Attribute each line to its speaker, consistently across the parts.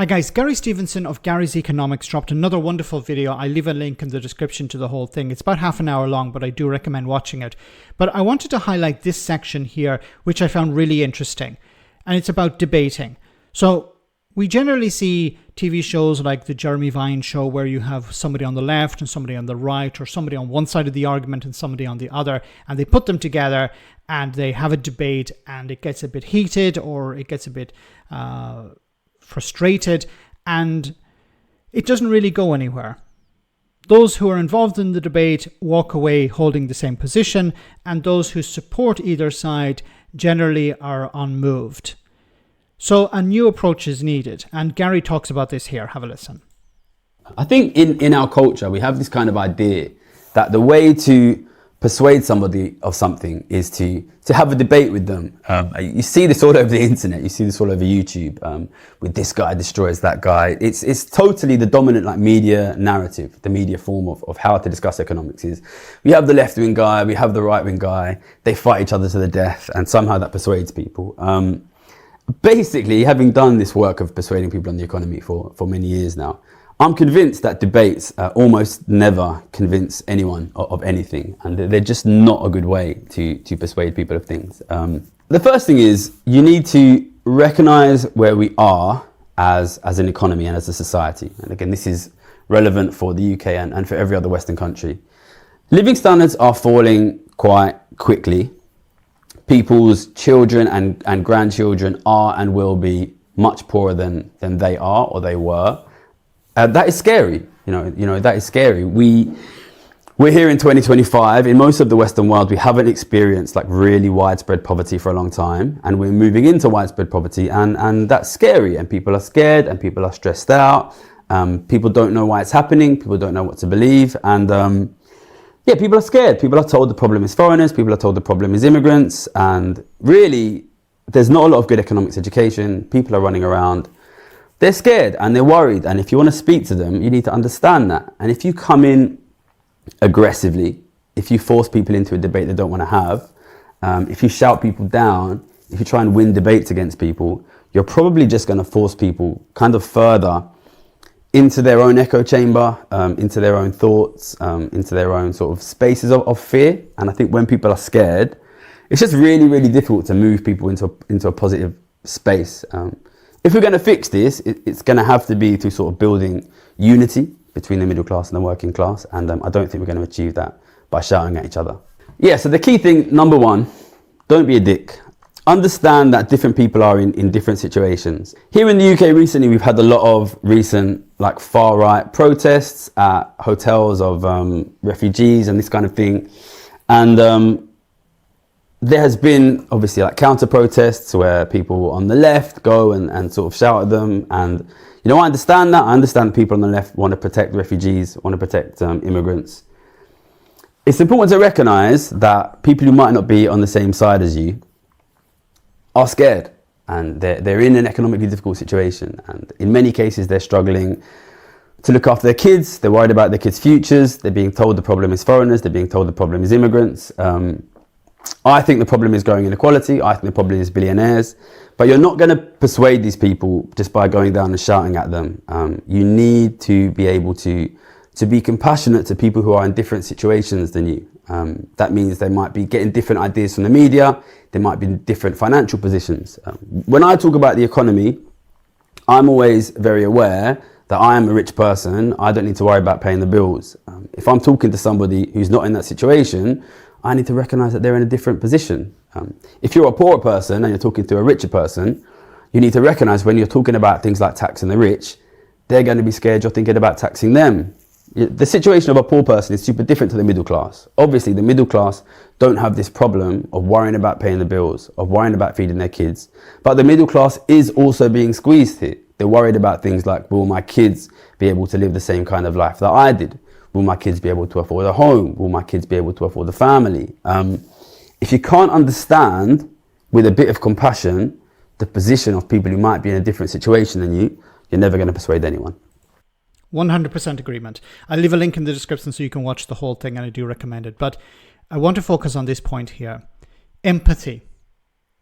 Speaker 1: Hi guys, Gary Stevenson of Gary's Economics dropped another wonderful video. I leave a link in the description to the whole thing. It's about half an hour long, but I do recommend watching it. But I wanted to highlight this section here, which I found really interesting. And it's about debating. So we generally see TV shows like the Jeremy Vine show where you have somebody on the left and somebody on the right, or somebody on one side of the argument and somebody on the other, and they put them together and they have a debate, and it gets a bit heated or it gets a bit frustrated, and it doesn't really go anywhere. Those who are involved in the debate walk away holding the same position, and those who support either side generally are unmoved. So a new approach is needed, and Gary talks about this here. Have a listen.
Speaker 2: I think in our culture we have this kind of idea that the way to persuade somebody of something is to have a debate with them. You see this all over the internet, you see this all over YouTube, with this guy destroys that guy. It's totally the dominant media narrative, the media form of how to discuss economics is we have the left-wing guy, we have the right-wing guy, they fight each other to the death, and somehow that persuades people. Basically, having done this work of persuading people on the economy for many years now, I'm convinced that debates almost never convince anyone of anything, and they're just not a good way to persuade people of things. The first thing is you need to recognize where we are as an economy and as a society. And again, this is relevant for the UK and for every other Western country. Living standards are falling quite quickly. People's children and grandchildren are and will be much poorer than they are or they were. That is scary, you know, that is scary. We're here in 2025. In most of the Western world, we haven't experienced really widespread poverty for a long time, and we're moving into widespread poverty, and that's scary, and people are scared and people are stressed out. People don't know why it's happening. People don't know what to believe, and people are scared. People are told the problem is foreigners. People are told the problem is immigrants, and really, there's not a lot of good economics education. People are running around. They're scared and they're worried, and if you want to speak to them, you need to understand that. And if you come in aggressively, if you force people into a debate they don't want to have, if you shout people down, if you try and win debates against people, you're probably just going to force people kind of further into their own echo chamber, into their own thoughts, into their own sort of spaces of fear. And I think when people are scared, it's just really, really difficult to move people into a positive space. If we're going to fix this, it's going to have to be through sort of building unity between the middle class and the working class. And I don't think we're going to achieve that by shouting at each other. Yeah, so the key thing, number one, don't be a dick. Understand that different people are in different situations. Here in the UK recently, we've had a lot of recent far-right protests at hotels of refugees and this kind of thing. And there has been obviously counter protests where people on the left go and sort of shout at them, and I understand that. I understand people on the left want to protect refugees, want to protect immigrants. It's important to recognize that people who might not be on the same side as you are scared, and they're in an economically difficult situation, and in many cases they're struggling to look after their kids. They're worried about their kids' futures. They're being told the problem is foreigners. They're being told the problem is immigrants. I think the problem is growing inequality. I think the problem is billionaires. But you're not going to persuade these people just by going down and shouting at them. You need to be able to be compassionate to people who are in different situations than you. That means they might be getting different ideas from the media. They might be in different financial positions. When I talk about the economy, I'm always very aware that I am a rich person. I don't need to worry about paying the bills. If I'm talking to somebody who's not in that situation, I need to recognize that they're in a different position. If you're a poorer person and you're talking to a richer person, you need to recognize when you're talking about things like taxing the rich, they're going to be scared you're thinking about taxing them. The situation of a poor person is super different to the middle class. Obviously, the middle class don't have this problem of worrying about paying the bills, of worrying about feeding their kids. But the middle class is also being squeezed here. They're worried about things like, will my kids be able to live the same kind of life that I did? Will my kids be able to afford a home? Will my kids be able to afford a family? If you can't understand with a bit of compassion the position of people who might be in a different situation than you, you're never going to persuade anyone.
Speaker 1: 100% agreement. I'll leave a link in the description so you can watch the whole thing, and I do recommend it. But I want to focus on this point here. Empathy.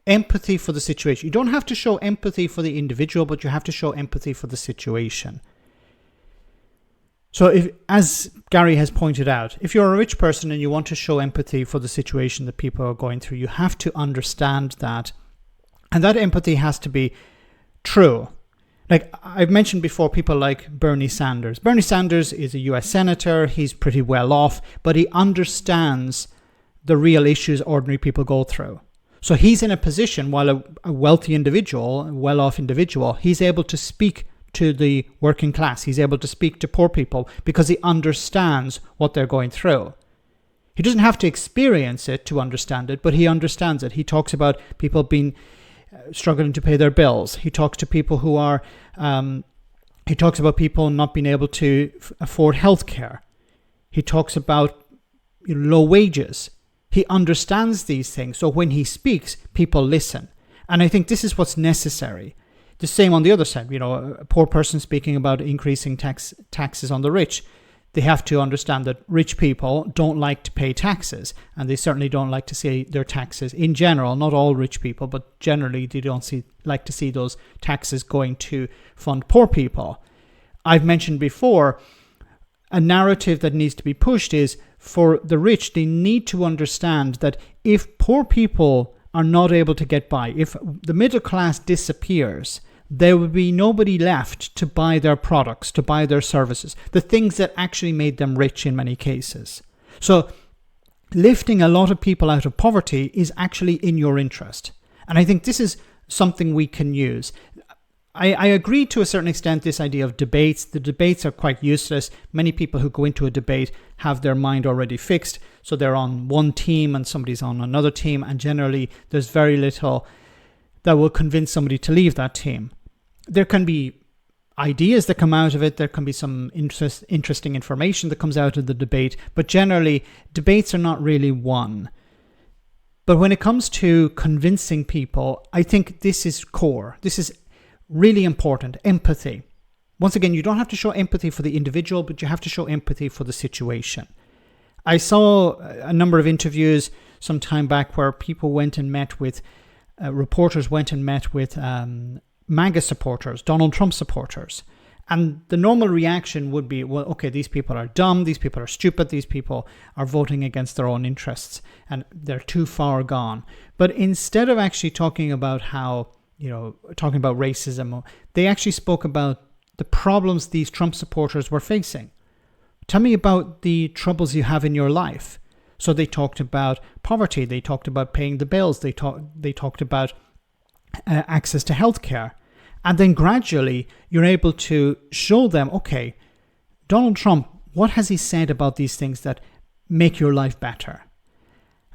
Speaker 1: empathy for the situation. You don't have to show empathy for the individual, but you have to show empathy for the situation. So if, as Gary has pointed out, if you're a rich person and you want to show empathy for the situation that people are going through, you have to understand that. And that empathy has to be true. Like I've mentioned before, people like Bernie Sanders. Bernie Sanders is a US senator. He's pretty well off, but he understands the real issues ordinary people go through. So he's in a position, while a wealthy individual, a well-off individual, he's able to speak to the working class. He's able to speak to poor people because he understands what they're going through. He doesn't have to experience it to understand it, but he understands it. He talks about people being struggling to pay their bills. He talks to people who are, he talks about people not being able to afford healthcare. He talks about low wages. He understands these things. So when he speaks, people listen. And I think this is what's necessary. The same on the other side, a poor person speaking about increasing taxes on the rich. They have to understand that rich people don't like to pay taxes, and they certainly don't like to see their taxes in general. Not all rich people, but generally they don't like to see those taxes going to fund poor people. I've mentioned before, a narrative that needs to be pushed is for the rich, they need to understand that if poor people are not able to get by, if the middle class disappears, there will be nobody left to buy their products, to buy their services, the things that actually made them rich in many cases. So lifting a lot of people out of poverty is actually in your interest. And I think this is something we can use. I agree to a certain extent this idea of debates. The debates are quite useless. Many people who go into a debate have their mind already fixed. So they're on one team and somebody's on another team. And generally, there's very little that will convince somebody to leave that team. There can be ideas that come out of it. There can be some interesting information that comes out of the debate. But generally, debates are not really won. But when it comes to convincing people, I think this is core. This is really important. Empathy. Once again, you don't have to show empathy for the individual, but you have to show empathy for the situation. I saw a number of interviews some time back where people went and met with, reporters went and met with MAGA supporters, Donald Trump supporters. And the normal reaction would be, well, okay, these people are dumb, these people are stupid, these people are voting against their own interests, and they're too far gone. But instead of actually talking about how, talking about racism, they actually spoke about the problems these Trump supporters were facing. Tell me about the troubles you have in your life. So they talked about poverty, they talked about paying the bills, they talked about access to healthcare. And then gradually you're able to show them, okay, Donald Trump, what has he said about these things that make your life better?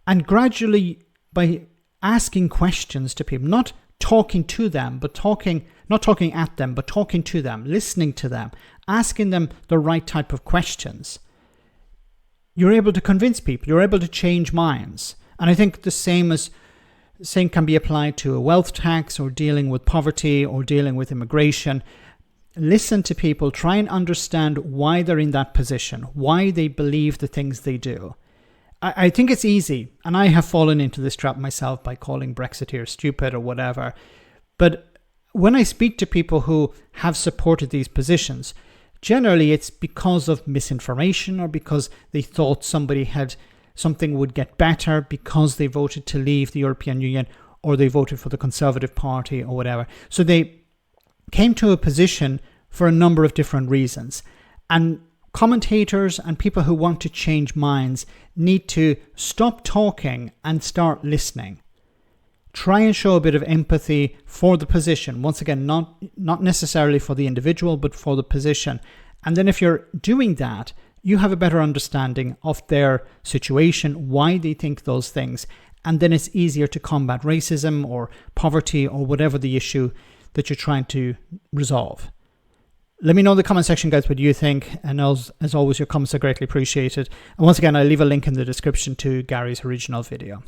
Speaker 1: And gradually, by asking questions to people, not talking to them, but not talking at them, but talking to them, listening to them, asking them the right type of questions, you're able to convince people, you're able to change minds. And I think the same can be applied to a wealth tax or dealing with poverty or dealing with immigration. Listen to people, try and understand why they're in that position, why they believe the things they do. I think it's easy, and I have fallen into this trap myself by calling Brexiteers stupid or whatever. But when I speak to people who have supported these positions, generally it's because of misinformation or because they thought something would get better because they voted to leave the European Union or they voted for the Conservative Party or whatever. So they came to a position for a number of different reasons. And commentators and people who want to change minds need to stop talking and start listening. Try and show a bit of empathy for the position. Once again, not necessarily for the individual, but for the position. And then if you're doing that, you have a better understanding of their situation, why they think those things. And then it's easier to combat racism or poverty or whatever the issue that you're trying to resolve. Let me know in the comment section, guys, what you think. And as always, your comments are greatly appreciated. And once again, I'll leave a link in the description to Gary's original video.